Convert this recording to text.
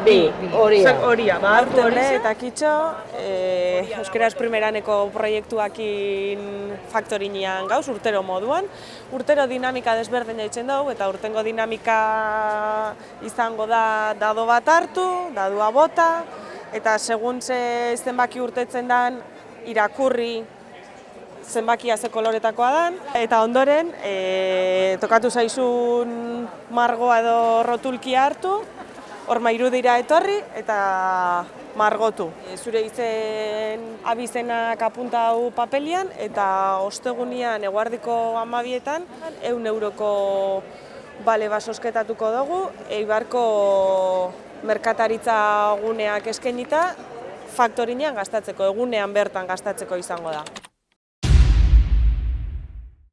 Bi, horia. Horia, Aurte hone eta kitxo, Euskeraz Primeraneko proiektuakin faktorinean gauz, urtero moduan. Urtero dinamika desberdina itzen dugu, eta urtengo dinamika izango da dado bat hartu, dadua bota, eta segun zenbaki urtetzen dan, irakurri zenbakia ze koloretakoa dan, eta ondoren tokatu zaizun margoa edo rotulkia hartu, horma irudira etorri eta margotu. Zure izen abizenak apuntau papelian eta ostegunian eguardiko 12etan 100 euroko bale basosketatuko dugu, Eibarko merkataritza guneak eskainita faktorinean gastatzeko, egunean bertan gastatzeko izango da.